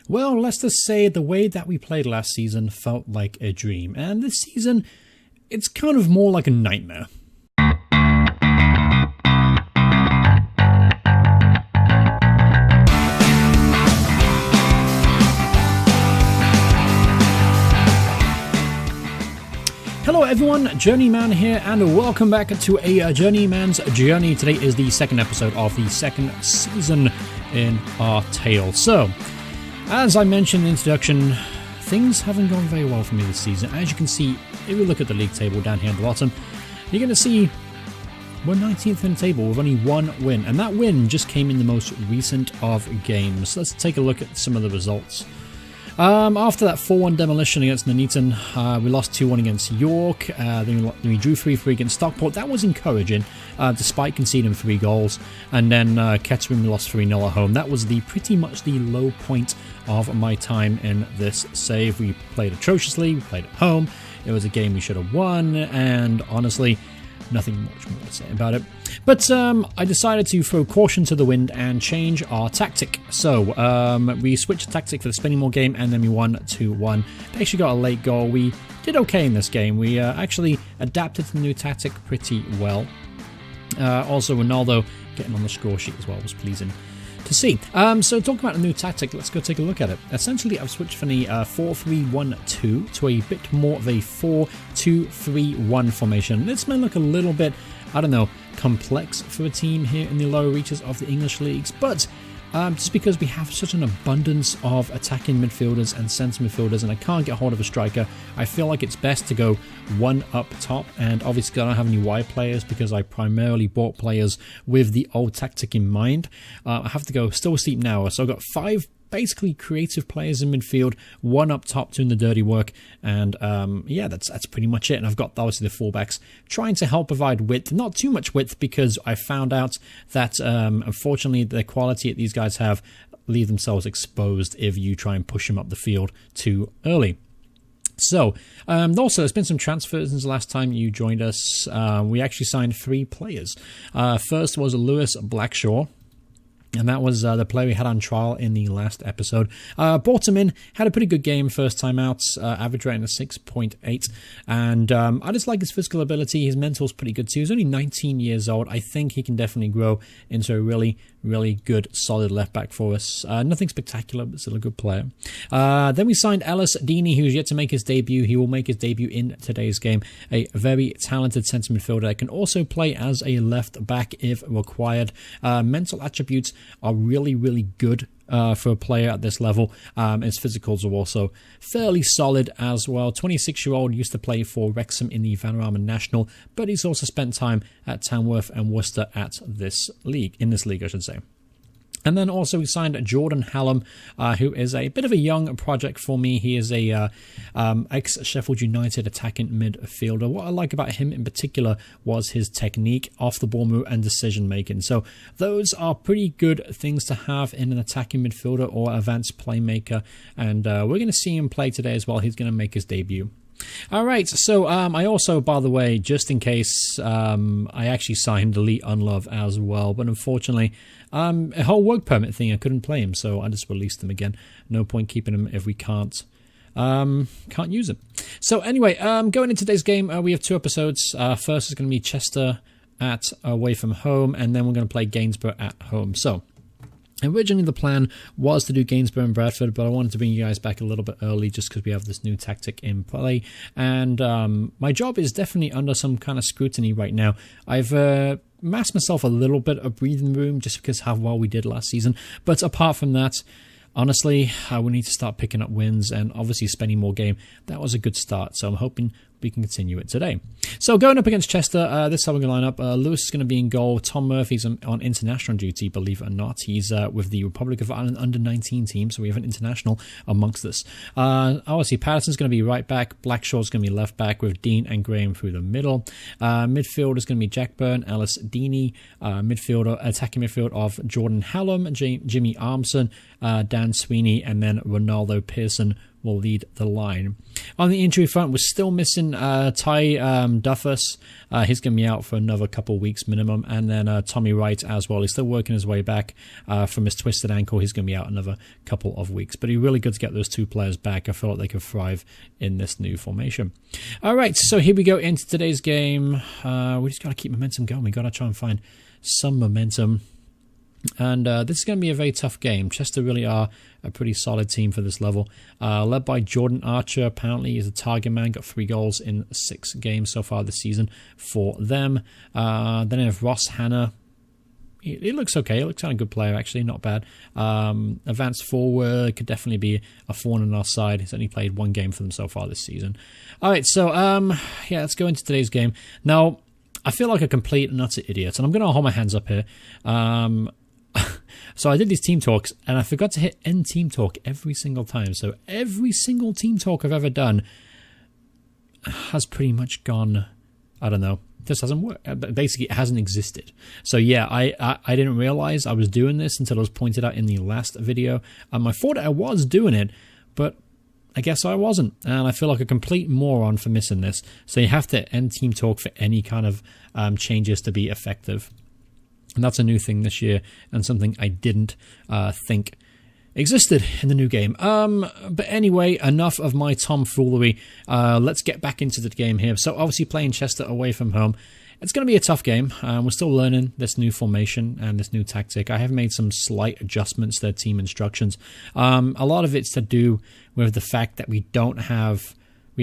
Well, let's just say the way that we played last season felt like a dream, and this season, it's kind of more like a nightmare. Hello everyone, Journeyman here, and welcome back to a Journeyman's Journey. Today is the second episode of the second season in our tale. So, as I mentioned in the introduction, things haven't gone very well for me this season. As you can see, if you look at the league table down here at the bottom, you're going to see we're 19th in the table with only one win, and that win just came in the most recent of games. Let's take a look at some of the results. After that 4-1 demolition against Nuneaton, we lost 2-1 against York, then we drew 3-3 against Stockport. That was encouraging, despite conceding 3 goals, and then Kettering we lost 3-0 at home. That was pretty much the low point of my time in this save. We played atrociously, we played at home, it was a game we should have won, and honestly, nothing much more to say about it. But I decided to throw caution to the wind and change our tactic. So we switched tactic for the Spennymoor game, and then we won 2-1. They actually got a late goal. We did okay in this game. We actually adapted to the new tactic pretty well. Also, Ronaldo getting on the score sheet as well was pleasing to see. So talking about a new tactic, let's go take a look at it. Essentially, I've switched from the 4-3-1-2 to a bit more of a 4-2-3-1 formation. This may look a little bit, I don't know, complex for a team here in the lower reaches of the English leagues, but just because we have such an abundance of attacking midfielders and centre midfielders and I can't get hold of a striker, I feel like it's best to go one up top. And obviously I don't have any wide players because I primarily bought players with the old tactic in mind. I have to go still steep now, so I've got 5 basically creative players in midfield, 1 up top doing the dirty work, and yeah, that's pretty much it. And I've got obviously the fullbacks trying to help provide width, not too much width, because I found out that unfortunately the quality that these guys have leave themselves exposed if you try and push them up the field too early. So, also, there's been some transfers since the last time you joined us. We actually signed 3 players. First was Lewis Blackshaw, and that was the player we had on trial in the last episode. Brought him in, had a pretty good game first time out, average rating of 6.8. And I just like his physical ability. His mental's pretty good too. He's only 19 years old. I think he can definitely grow into a really, really good, solid left back for us. Nothing spectacular, but still a good player. Then we signed Ellis Deeney, who's yet to make his debut. He will make his debut in today's game. A very talented centre midfielder that can also play as a left back if required. Mental attributes are really, really good for a player at this level. His physicals are also fairly solid as well. 26-year-old, used to play for Wrexham in the Vanarama National, but he's also spent time at Tamworth and Worcester in this league, I should say. And then also we signed Jordan Hallam, who is a bit of a young project for me. He is a ex-Sheffield United attacking midfielder. What I like about him in particular was his technique, off-the-ball move, and decision-making. So those are pretty good things to have in an attacking midfielder or advanced playmaker. And we're going to see him play today as well. He's going to make his debut. Alright, so I also, by the way, just in case, I actually signed Elite Unlove as well, but unfortunately, a whole work permit thing, I couldn't play him, so I just released him again. No point keeping him if we can't use him. So anyway, going into today's game, we have 2 episodes. First is going to be Chester at away from home, and then we're going to play Gainsborough at home. So originally the plan was to do Gainsborough and Bradford, but I wanted to bring you guys back a little bit early just because we have this new tactic in play. And my job is definitely under some kind of scrutiny right now. I've masked myself a little bit of breathing room just because of how well we did last season. But apart from that, honestly, we need to start picking up wins, and obviously Spennymoor game, that was a good start. So I'm hoping we can continue it today. So going up against Chester, this is how we're going to line up. Lewis is going to be in goal. Tom Murphy's on international duty, believe it or not. He's with the Republic of Ireland under-19 team, so we have an international amongst us. Obviously, Patterson's going to be right back. Blackshaw's going to be left back with Dean and Graham through the middle. Midfield is going to be Jack Byrne, Ellis Deeney. Attacking midfield of Jordan Hallam, Jimmy Armson, Dan Sweeney, and then Ronaldo Pearson will lead the line. On the injury front, we're still missing Ty Duffus. He's going to be out for another couple weeks minimum. And then Tommy Wright as well. He's still working his way back from his twisted ankle. He's going to be out another couple of weeks. But it's really good to get those two players back. I feel like they could thrive in this new formation. All right, so here we go into today's game. We just got to keep momentum going. We got to try and find some momentum. And this is going to be a very tough game. Chester really are a pretty solid team for this level. Led by Jordan Archer, apparently he's a target man. Got 3 goals in 6 games so far this season for them. Then I have Ross Hanna. He looks okay. He looks like a good player, actually. Not bad. Advanced forward. Could definitely be a thorn on our side. He's only played 1 game for them so far this season. All right, so yeah, let's go into today's game. Now, I feel like a complete and utter idiot, and I'm going to hold my hands up here. So I did these team talks, and I forgot to hit end team talk every single time. So every single team talk I've ever done has pretty much gone, I don't know, this hasn't worked. Basically, it hasn't existed. So yeah, I didn't realize I was doing this until it was pointed out in the last video. I thought I was doing it, but I guess I wasn't. And I feel like a complete moron for missing this. So you have to end team talk for any kind of changes to be effective. And that's a new thing this year, and something I didn't think existed in the new game. But anyway, enough of my tomfoolery. Let's get back into the game here. So obviously playing Chester away from home. It's going to be a tough game. We're still learning this new formation and this new tactic. I have made some slight adjustments to team instructions. A lot of it's to do with the fact that we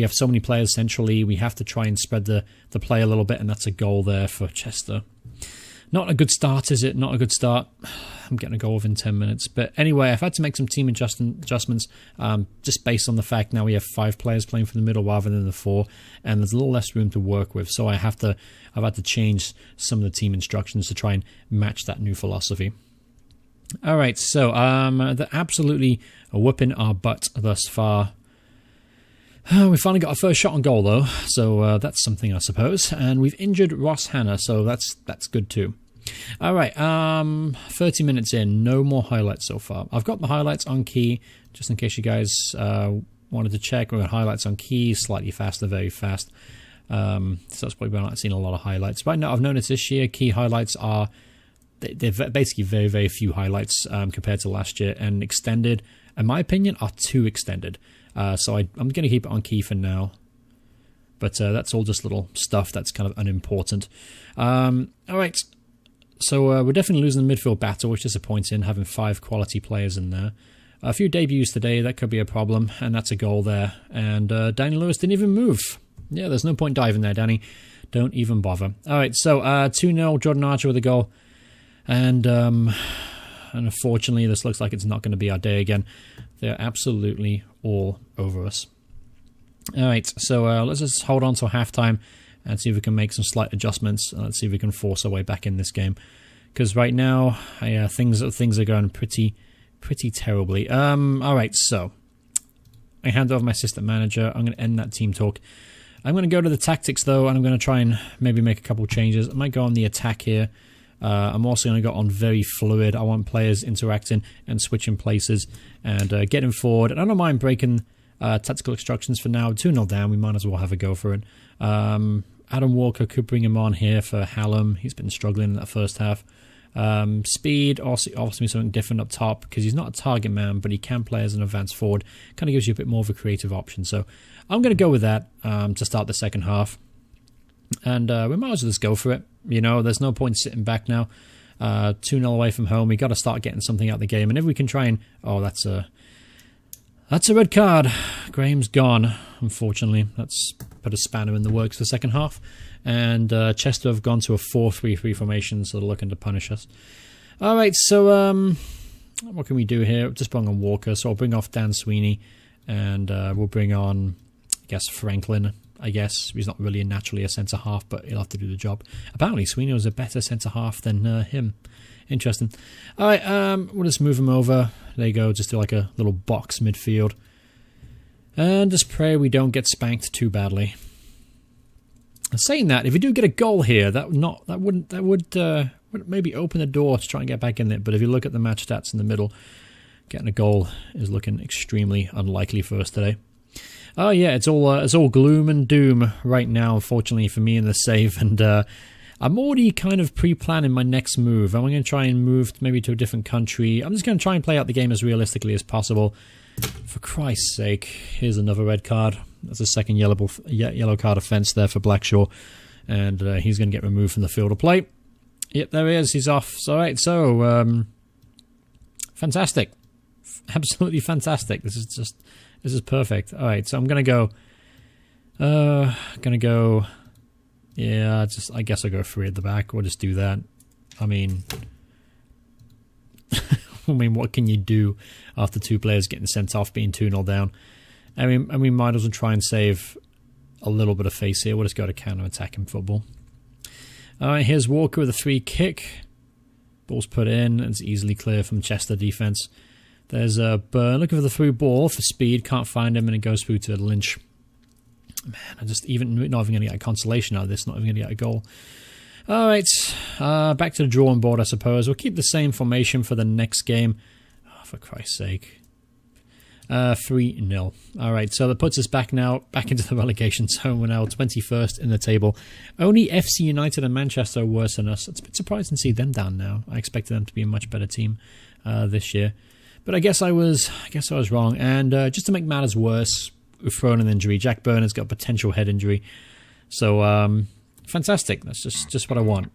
have so many players centrally. We have to try and spread the play a little bit, and that's a goal there for Chester. Not a good start, is it? Not a good start. I'm getting a goal within 10 minutes. But anyway, I've had to make some team adjustments just based on the fact now we have 5 players playing from the middle rather than the 4, and there's a little less room to work with. So I've had to change some of the team instructions to try and match that new philosophy. All right, so they're absolutely whooping our butt thus far. We finally got our first shot on goal, though, so that's something, I suppose. And we've injured Ross Hanna, so that's good too. All right, 30 minutes in, no more highlights so far. I've got the highlights on key, just in case you guys wanted to check. We've got highlights on key, slightly faster, very fast. So that's probably why I'm not seeing a lot of highlights. But no, I've noticed this year, key highlights are, they're basically very, very few highlights compared to last year. And extended, in my opinion, are too extended. So I'm going to keep it on key for now. But that's all just little stuff that's kind of unimportant. All right. So we're definitely losing the midfield battle, which is disappointing, having 5 quality players in there. A few debuts today, that could be a problem, and that's a goal there. And Danny Lewis didn't even move. Yeah, there's no point diving there, Danny. Don't even bother. All right, so 2-0, Jordan Archer with a goal. And unfortunately, this looks like it's not going to be our day again. They're absolutely all over us. All right, so let's just hold on till halftime and see if we can make some slight adjustments. Let's see if we can force our way back in this game, because right now things are going pretty terribly. All right, so I hand over my assistant manager. I'm going to end that team talk. I'm going to go to the tactics though, and I'm going to try and maybe make a couple changes. I might go on the attack here. I'm also going to go on very fluid. I want players interacting and switching places and getting forward. And I don't mind breaking tactical instructions for now. 2-0 down, we might as well have a go for it. Adam Walker could bring him on here for Hallam. He's been struggling in that first half. Speed also offers me something different up top, because he's not a target man, but he can play as an advanced forward. Kind of gives you a bit more of a creative option. So I'm going to go with that to start the second half. And we might as well just go for it. You know, there's no point sitting back now. 2-0 away from home. We got to start getting something out of the game. And if we can try and... Oh, that's a red card. Graham's gone, unfortunately. That's put a spanner in the works for the second half. And Chester have gone to a 4-3-3 formation, so they're looking to punish us. All right, so what can we do here? Just bring on Walker. So I'll bring off Dan Sweeney. And we'll bring on, I guess, Franklin. I guess he's not really naturally a centre-half, but he'll have to do the job. Apparently, Sweeney was a better centre-half than him. Interesting. All right, we'll just move him over. There you go, just do like a little box midfield. And just pray we don't get spanked too badly. Saying that, if we do get a goal here, that would maybe open the door to try and get back in it. But if you look at the match stats in the middle, getting a goal is looking extremely unlikely for us today. Oh yeah, it's all gloom and doom right now, unfortunately for me in the save, and I'm already kind of pre-planning my next move. I'm going to try and move maybe to a different country. I'm just going to try and play out the game as realistically as possible. For Christ's sake, here's another red card. That's a second yellow card offence there for Blackshaw, and he's going to get removed from the field of play. Yep, there he is. He's off. So, all right, so fantastic. Absolutely fantastic. This is perfect. All right, so I'm gonna go. Yeah, I guess I'll go 3 at the back. We'll just do that. I mean, what can you do after 2 players getting sent off, being 2-0 down? I mean, we might as well try and save a little bit of face here. We'll just go to counter-attacking football. All right, here's Walker with a free kick. Ball's put in, and it's easily clear from Chester defense. There's Burn looking for the through ball for speed. Can't find him, and it goes through to Lynch. Man, I'm just not even going to get a consolation out of this. Not even going to get a goal. All right, back to the drawing board, I suppose. We'll keep the same formation for the next game. Oh, for Christ's sake. 3-0. All right, so that puts us back into the relegation zone. We're now 21st in the table. Only FC United and Manchester are worse than us. It's a bit surprising to see them down now. I expected them to be a much better team this year. But I guess I was wrong. And just to make matters worse, we've thrown an injury. Jack Byrne's got a potential head injury. So, fantastic. That's just what I want.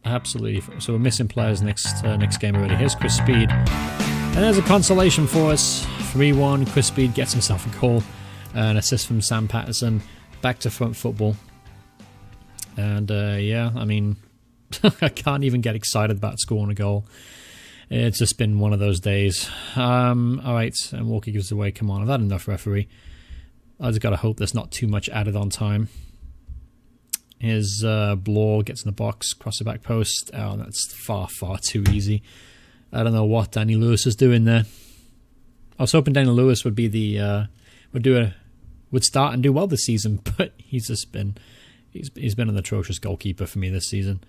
Absolutely. So we're missing players next game already. Here's Chris Speed. And there's a consolation for us. 3-1. Chris Speed gets himself a goal. An assist from Sam Patterson. Back to front football. And, yeah, I mean, I can't even get excited about scoring a goal. It's just been one of those days. All right, and Walker gives away. Come on, I've had enough, referee. I just got to hope there's not too much added on time. Here's Blore, gets in the box, cross the back post. Oh, that's far, far too easy. I don't know what Danny Lewis is doing there. I was hoping Danny Lewis would be would start and do well this season, but he's been an atrocious goalkeeper for me this season.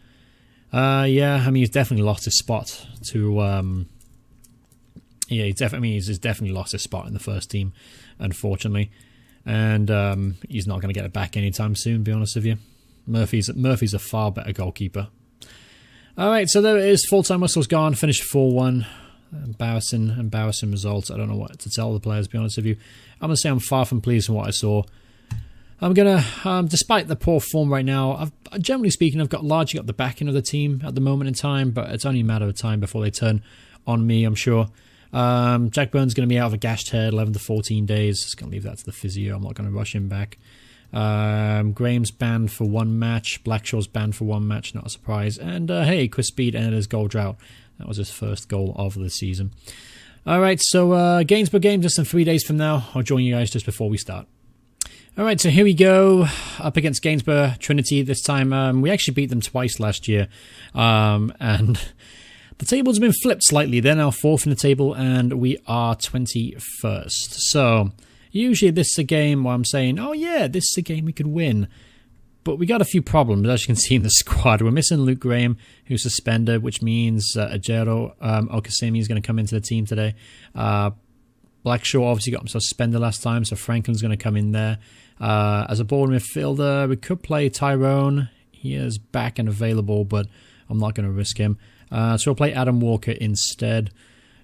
Yeah, I mean, he's definitely lost his spot to. He's definitely lost his spot in the first team, unfortunately, and he's not going to get it back anytime soon. To be honest with you, Murphy's a far better goalkeeper. All right, so there it is. Full-time whistle's gone. Finished 4-1. Embarrassing results. I don't know what to tell the players. To be honest with you, I'm gonna say I'm far from pleased with what I saw. I'm gonna, despite the poor form right now, generally speaking, I've largely got the backing of the team at the moment in time, but it's only a matter of time before they turn on me, I'm sure. Jack Byrne's going to be out of a gashed head, 11 to 14 days. Just going to leave that to the physio. I'm not going to rush him back. Graham's banned for 1 match. Blackshaw's banned for 1 match, not a surprise. And hey, Chris Speed ended his goal drought. That was his first goal of the season. All right, so games per game, just in 3 days from now. I'll join you guys just before we start. All right, so here we go, up against Gainsborough Trinity this time. We actually beat them twice last year, and the table's been flipped slightly. They're now 4th in the table, and we are 21st. So usually this is a game where I'm saying, oh yeah, this is a game we could win. But we got a few problems, as you can see in the squad. We're missing Luke Graham, who's suspended, which means Ajero Okasemi is going to come into the team today. Blackshaw obviously got himself suspended last time, so Franklin's going to come in there. As a ball midfielder, we could play Tyrone. He is back and available, but I'm not going to risk him. So we'll play Adam Walker instead.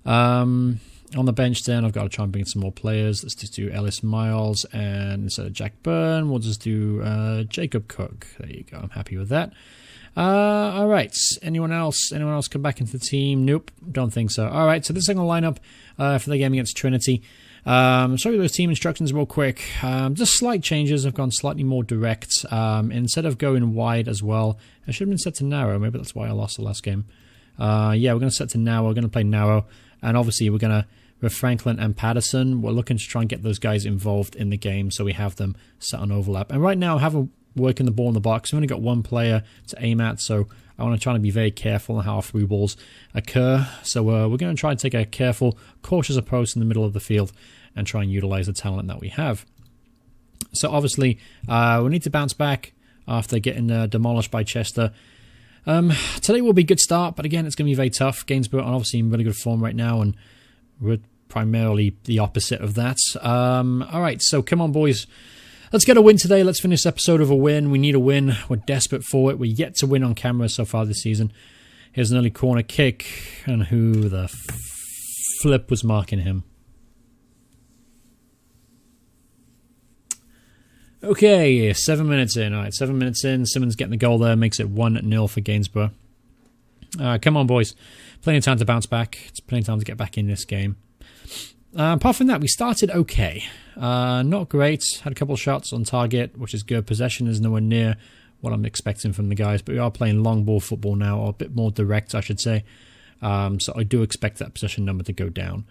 On the bench then, I've got to try and bring in some more players. Let's just do Ellis Miles, and instead of Jack Byrne, we'll just do Jacob Cook. There you go. I'm happy with that. All right. Anyone else? Anyone else come back into the team? Nope. Don't think so. All right. So this is going to line up for the game against Trinity. Sorry, those team instructions real quick. Just slight changes. I've gone slightly more direct. Instead of going wide as well, I should have been set to narrow. Maybe that's why I lost the last game. Yeah, we're going to set to narrow. We're going to play narrow. And obviously we're going to, with Franklin and Patterson, we're looking to try and get those guys involved in the game so we have them set on overlap. And right now I haven't working the ball in the box. I've only got 1 player to aim at, so I want to try to be very careful on how our through balls occur. So we're going to try and take a careful, cautious approach in the middle of the field and try and utilize the talent that we have. So obviously we need to bounce back after getting demolished by Chester. Today will be a good start, but again, it's going to be very tough. Gainsborough are obviously in really good form right now, and we're primarily the opposite of that. Alright, so come on, boys. Let's get a win today. Let's finish this episode with a win. We need a win. We're desperate for it. We're yet to win on camera so far this season. Here's an early corner kick. And who the flip was marking him? Okay, 7 minutes in. Alright, 7 minutes in. Simmons getting the goal there. Makes it 1-0 for Gainsborough. Come on, boys. Plenty of time to bounce back. It's plenty of time to get back in this game. Apart from that, we started okay. Not great. Had a couple of shots on target, which is good. Possession is nowhere near what I'm expecting from the guys. But we are playing long ball football now, or a bit more direct, I should say. So I do expect that possession number to go down.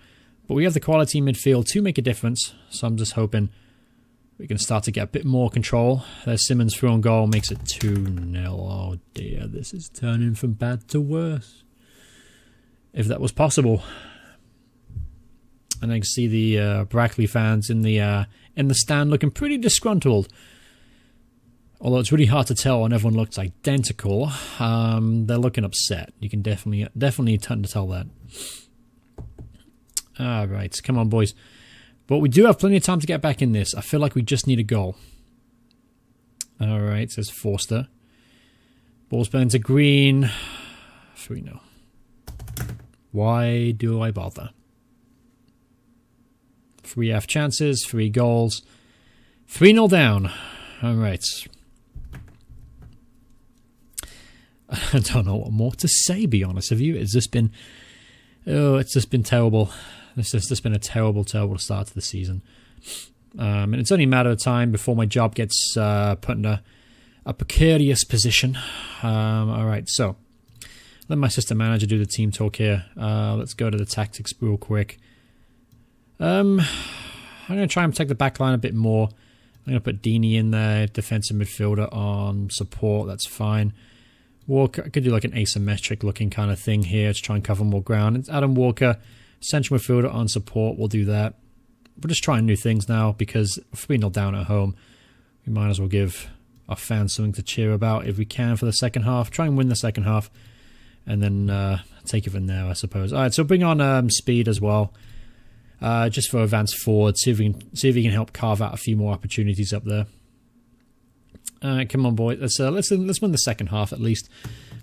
But we have the quality midfield to make a difference. So I'm just hoping we can start to get a bit more control. There's Simmons through on goal, makes it 2-0. Oh dear, this is turning from bad to worse. If that was possible. And I can see the Brackley fans in the stand looking pretty disgruntled. Although it's really hard to tell when everyone looks identical. They're looking upset. You can definitely tend to tell that. Alright, come on, boys. But we do have plenty of time to get back in this. I feel like we just need a goal. Alright, says Forster. Ball's playing to Green. 3-0. Why do I bother? 3 half chances, 3 goals. 3-0 down. Alright. I don't know what more to say, be honest with you. It's just been... Oh, it's just been terrible. It's just been a terrible, terrible start to the season. And it's only a matter of time before my job gets put in a precarious position. Alright, so... Let my assistant manager do the team talk here. Let's go to the tactics real quick. I'm going to try and protect the back line a bit more. I'm going to put Deeney in there, defensive midfielder on support. That's fine. Walker, I could do like an asymmetric looking kind of thing here to try and cover more ground. It's Adam Walker, central midfielder on support. We'll do that. We're just trying new things now because if we're 3-0 down at home, we might as well give our fans something to cheer about if we can for the second half. Try and win the second half and then take it from there, I suppose. All right, so bring on Speed as well. Just for advance forward, see if we can help carve out a few more opportunities up there. Come on, boys. Let's win the second half at least.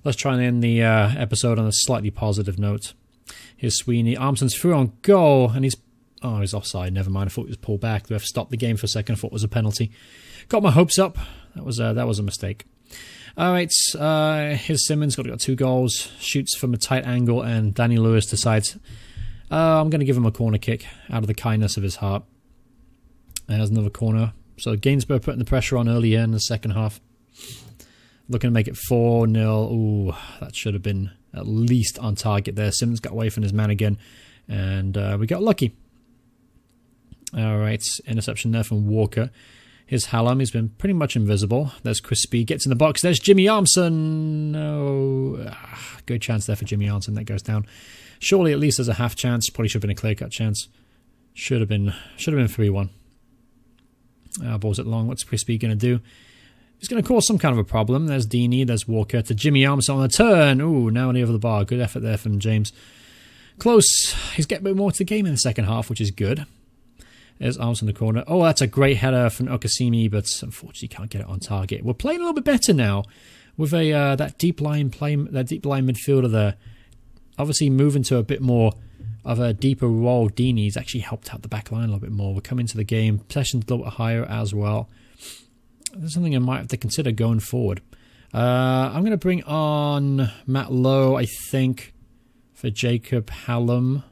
Let's try and end the episode on a slightly positive note. Here's Sweeney. Armson's through on goal, and he's offside. Never mind. I thought he was pulled back. The ref stopped the game for a second. I thought it was a penalty. Got my hopes up. That was a mistake. All right. Here's Simmons. Got 2 goals. Shoots from a tight angle, and Danny Lewis decides. I'm going to give him a corner kick out of the kindness of his heart. And there's another corner. So Gainsborough putting the pressure on earlier in the second half. Looking to make it 4-0. Ooh, that should have been at least on target there. Simmons got away from his man again. And we got lucky. Alright, interception there from Walker. Here's Hallam. He's been pretty much invisible. There's Crispy. Gets in the box. There's Jimmy Armson. No. Good chance there for Jimmy Armson. That goes down. Surely at least there's a half chance. Probably should have been a clear-cut chance. Should have been 3-1. Balls it long. What's Crispy going to do? He's going to cause some kind of a problem. There's Deeney. There's Walker. To Jimmy Armson on the turn. Ooh, now over the bar. Good effort there from James. Close. He's getting a bit more to the game in the second half, which is good. There's Armson in the corner. Oh, that's a great header from Okasimi, but unfortunately can't get it on target. We're playing a little bit better now with that deep line midfielder there. Obviously, moving to a bit more of a deeper role, Deeney's actually helped out the back line a little bit more. We're coming to the game. Possession's a little bit higher as well. That's something I might have to consider going forward. I'm going to bring on Matt Lowe, I think, for Jacob Hallam.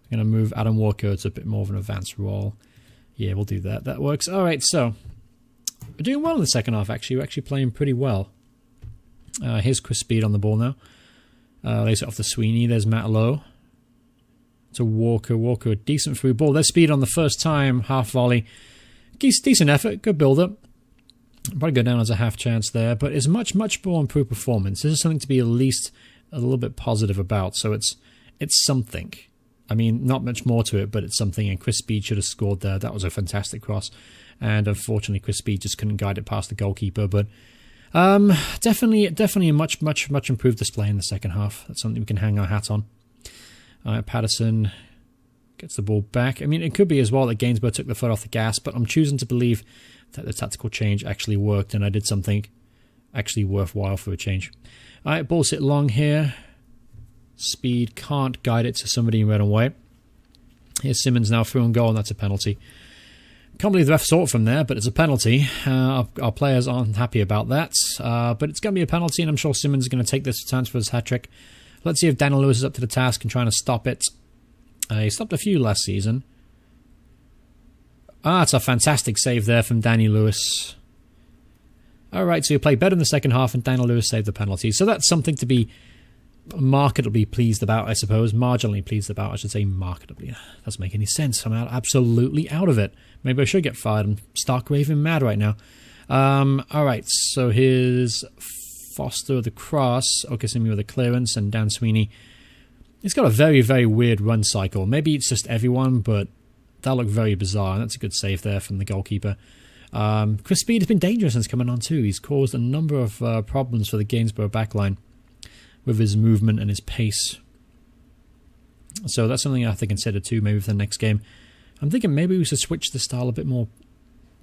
I'm going to move Adam Walker to a bit more of an advanced role. Yeah, we'll do that. That works. All right, so we're doing well in the second half, actually. We're actually playing pretty well. Here's Chris Speed on the ball now. Lays it off to Sweeney. There's Matt Lowe. To Walker. Walker, a decent through ball. There's Speed on the first time. Half volley. Decent effort. Good build-up. Probably go down as a half chance there. But it's much, much more improved performance. This is something to be at least a little bit positive about. So it's something. I mean, not much more to it, but it's something. And Chris Speed should have scored there. That was a fantastic cross. And unfortunately, Chris Speed just couldn't guide it past the goalkeeper. But definitely a much improved display in the second half. That's something we can hang our hat on. Patterson Gets the ball back. I mean, it could be as well that Gainsborough took the foot off the gas, but I'm choosing to believe that the tactical change actually worked and I did something actually worthwhile for a change. Alright, ball's hit long here. Speed can't guide it to somebody in red and white. Here's Simmons now through and goal, and that's a penalty. Can't believe the ref saw it from there, but it's a penalty. Our players aren't happy about that, but it's going to be a penalty, and I'm sure Simmons is going to take this to transfer his hat-trick. Let's see if Daniel Lewis is up to the task and trying to stop it. He stopped a few last season. It's a fantastic save there from Danny Lewis. Alright, so you play better in the second half, and Daniel Lewis saved the penalty. So that's something to be marketably pleased about, I suppose. Marginally pleased about, I should say marketably. That doesn't make any sense. I'm absolutely out of it. Maybe I should get fired. I'm stark raving mad right now. Alright, so here's Foster with the cross. Okasimi with the clearance, and Dan Sweeney. He's got a very, very weird run cycle. Maybe it's just everyone, but that looked very bizarre. And that's a good save there from the goalkeeper. Chris Speed has been dangerous since coming on too. He's caused a number of problems for the Gainsborough backline with his movement and his pace. So that's something I have to consider too, maybe for the next game. I'm thinking maybe we should switch the style a bit more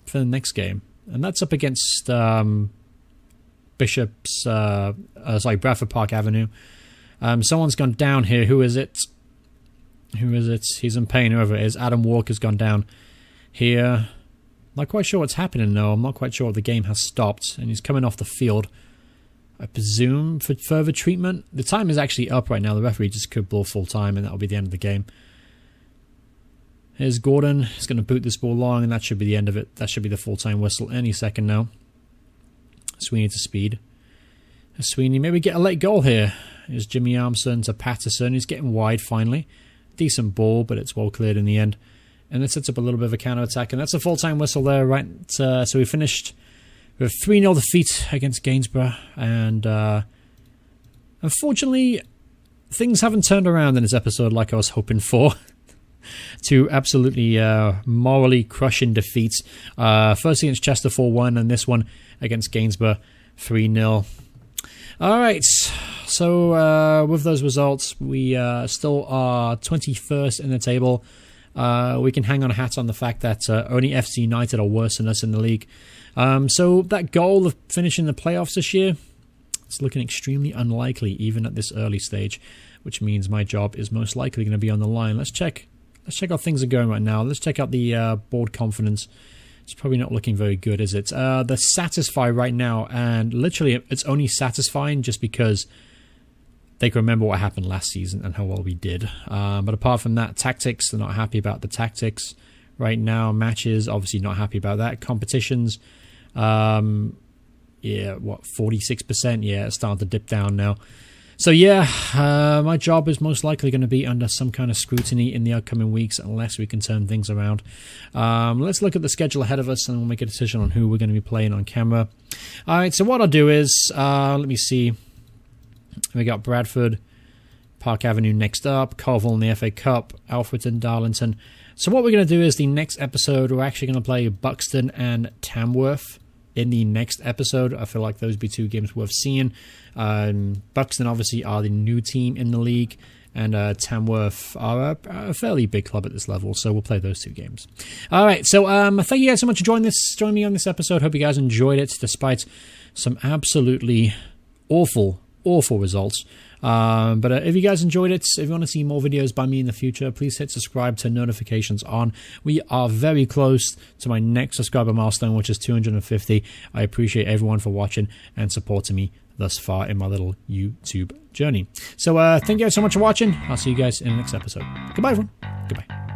for the next game. And that's up against Bradford Park Avenue. Someone's gone down here. Who is it? Who is it? He's in pain, whoever it is. Adam Walker's gone down here. Not quite sure what's happening, though. I'm not quite sure if the game has stopped. And he's coming off the field, I presume, for further treatment. The time is actually up right now. The referee just could blow full time, and that'll be the end of the game. Here's Gordon. He's going to boot this ball long, and that should be the end of it. That should be the full-time whistle any second now. Sweeney to Speed. Sweeney, maybe get a late goal here. Here's Jimmy Armson to Patterson. He's getting wide finally. Decent ball, but it's well cleared in the end. And it sets up a little bit of a counter-attack. And that's a full-time whistle there, right? So we finished with a 3-0 defeat against Gainsborough. And unfortunately, things haven't turned around in this episode like I was hoping for. Two absolutely morally crushing defeats. First against Chester 4-1, and this one against Gainsborough 3-0. Alright, so with those results, we still are 21st in the table. We can hang on a hat on the fact that only FC United are worse than us in the league. So that goal of finishing the playoffs this year, it's looking extremely unlikely even at this early stage, which means my job is most likely going to be on the line. Let's check how things are going right now. Let's check out the board confidence. It's probably not looking very good, is it? The satisfy right now, and literally it's only satisfying just because they can remember what happened last season and how well we did. But apart from that, tactics, they're not happy about the tactics right now. Matches, obviously not happy about that. Competitions, 46%? Yeah, it's starting to dip down now. So yeah, my job is most likely going to be under some kind of scrutiny in the upcoming weeks unless we can turn things around. Let's look at the schedule ahead of us and we'll make a decision on who we're going to be playing on camera. Alright, so what I'll do is, let me see. We got Bradford, Park Avenue next up, Colville in the FA Cup, Alfreton, Darlington. So what we're going to do is the next episode, we're actually going to play Buxton and Tamworth in the next episode. I feel like those would be two games worth seeing. Buxton obviously are the new team in the league, and Tamworth are a fairly big club at this level, so we'll play those two games. Alright, so thank you guys so much for joining me on this episode. Hope you guys enjoyed it, despite some absolutely awful results. But if you guys enjoyed it, if you want to see more videos by me in the future, please hit subscribe, turn notifications on. We are very close to my next subscriber milestone, which is 250. I appreciate everyone for watching and supporting me thus far in my little YouTube journey. So thank you guys so much for watching. I'll see you guys in the next episode. Goodbye, everyone. Goodbye.